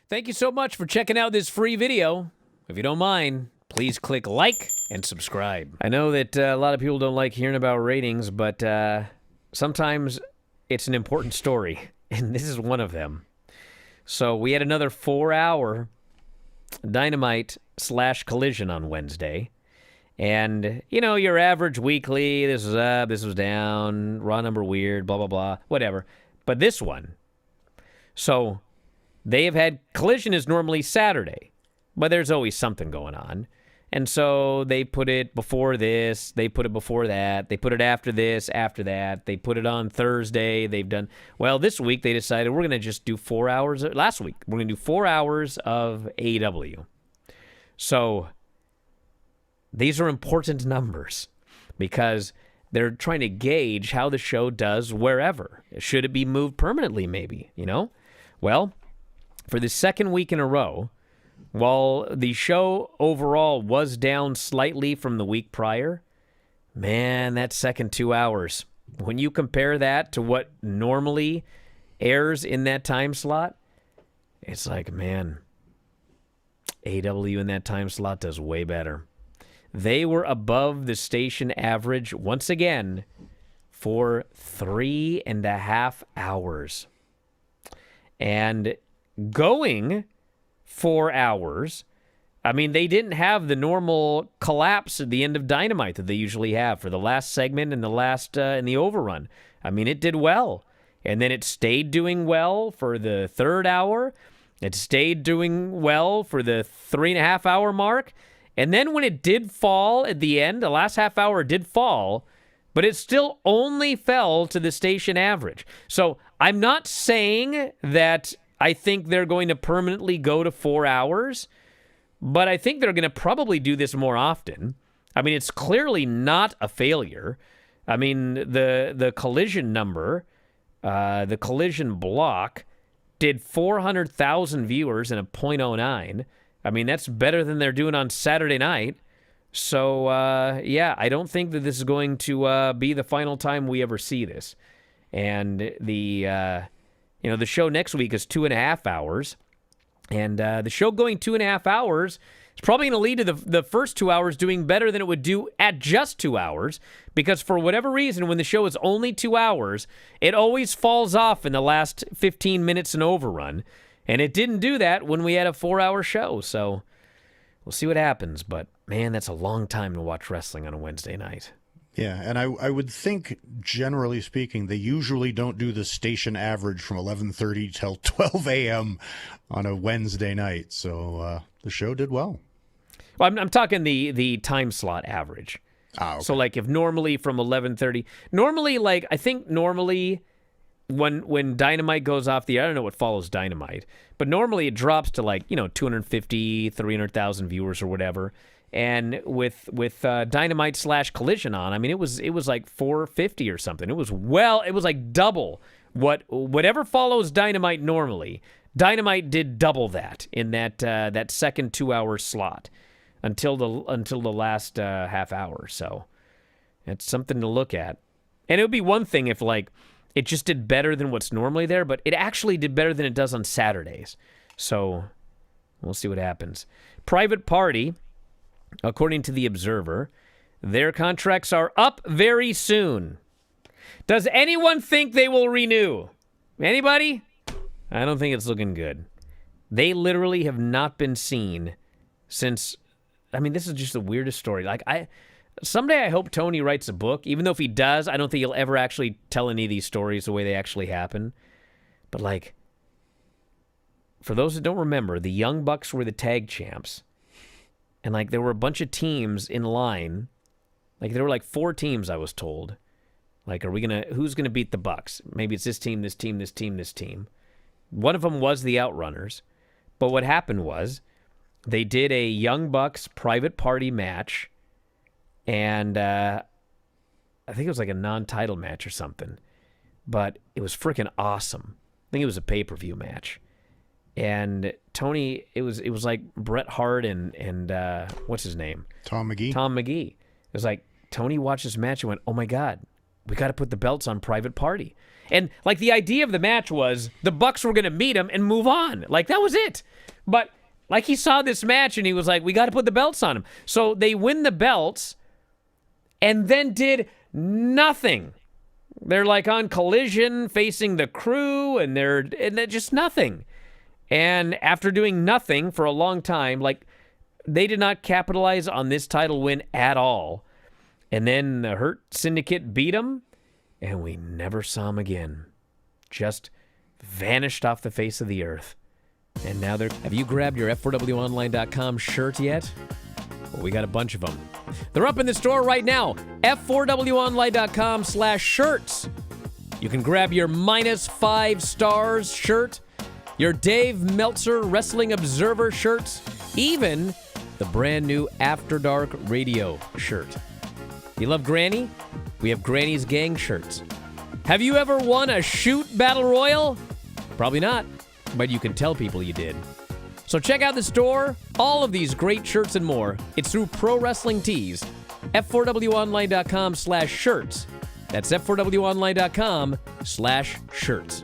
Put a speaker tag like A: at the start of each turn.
A: Thank you so much for checking out this free video. If you don't mind, please click like and subscribe. I know that a lot of people don't like hearing about ratings, but sometimes it's an important story, and this is one of them. So we had another 4-hour Dynamite / Collision on Wednesday. And, you know, your average weekly, this was up, this was down, raw number weird, blah, blah, blah, whatever. But this one, so they have had, Collision is normally Saturday, but there's always something going on. And so they put it before this, they put it before that, they put it after this, after that, they put it on Thursday, they've done, well, this week they decided we're going to just do 4 hours, last week, we're going to do 4 hours of AEW. So these are important numbers because they're trying to gauge how the show does wherever. Should it be moved permanently, maybe, you know? Well, for the second week in a row, while the show overall was down slightly from the week prior, man, that second 2 hours, when you compare that to what normally airs in that time slot, it's like, man, AEW in that time slot does way better. They were above the station average once again for 3.5 hours. And going 4 hours, I mean, they didn't have the normal collapse at the end of Dynamite that they usually have for the last segment and the last in the overrun. I mean, it did well. And then it stayed doing well for the third hour. It stayed doing well for the 3.5 hour mark. And then when it did fall at the end, the last half hour did fall, but it still only fell to the station average. So I'm not saying that I think they're going to permanently go to 4 hours, but I think they're going to probably do this more often. I mean, it's clearly not a failure. I mean, the Collision number, the Collision block, did 400,000 viewers in a .09. I mean, that's better than they're doing on Saturday night. So, yeah, I don't think that this is going to be the final time we ever see this. And the show next week is 2.5 hours. And the show going 2.5 hours is probably going to lead to the first 2 hours doing better than it would do at just 2 hours. Because for whatever reason, when the show is only 2 hours, it always falls off in the last 15 minutes and overrun. And it didn't do that when we had a 4-hour show, so we'll see what happens. But, man, that's a long time to watch wrestling on a Wednesday night.
B: Yeah, and I would think, generally speaking, they usually don't do the station average from 11:30 till 12 a.m. on a Wednesday night, so the show did well.
A: Well, I'm talking the time slot average.
B: Okay.
A: So, like, if normally from 11:30, normally, like, I think normally when Dynamite goes off the air, I don't know what follows Dynamite, but normally it drops to, like, 250, 300,000 viewers or whatever. And with Dynamite / Collision on, I mean, it was like 450 or something. It was like double whatever follows Dynamite normally. Dynamite did double that in that second 2 hour slot until the last half hour. So it's something to look at. And it would be one thing if, like, it just did better than what's normally there, but it actually did better than it does on Saturdays. So we'll see what happens. Private Party, according to The Observer, their contracts are up very soon. Does anyone think they will renew? Anybody? I don't think it's looking good. They literally have not been seen since, I mean, this is just the weirdest story. Like, someday I hope Tony writes a book. Even though if he does, I don't think he'll ever actually tell any of these stories the way they actually happen. But, like, for those that don't remember, the Young Bucks were the tag champs. And, like, there were a bunch of teams in line. Like, there were, like, 4 teams, I was told. Like, who's going to beat the Bucks? Maybe it's this team, this team, this team, this team. One of them was the Outrunners. But what happened was they did a Young Bucks Private Party match. And I think it was like a non-title match or something. But it was freaking awesome. I think it was a pay-per-view match. And Tony, it was like Bret Hart and what's his name?
B: Tom Magee.
A: Tom Magee. It was like Tony watched this match and went, oh my God, we got to put the belts on Private Party. And, like, the idea of the match was the Bucks were going to meet him and move on. Like, that was it. But, like, he saw this match and he was like, we got to put the belts on him. So they win the belts and then did nothing. They're, like, on Collision facing the Crew, and they're just nothing. And after doing nothing for a long time, like, they did not capitalize on this title win at all. And then the Hurt Syndicate beat them, and we never saw them again. Just vanished off the face of the earth. And now they're... Have you grabbed your F4WOnline.com shirt yet? Well, we got a bunch of them. They're up in the store right now. F4WOnline.com/shirts. You can grab your -5 stars shirt, your Dave Meltzer Wrestling Observer shirts, even the brand new After Dark Radio shirt. You love Granny? We have Granny's Gang shirts. Have you ever won a shoot battle royal? Probably not, but you can tell people you did. So check out the store. All of these great shirts and more. It's through Pro Wrestling Tees. F4WOnline.com/shirts. That's F4WOnline.com/shirts.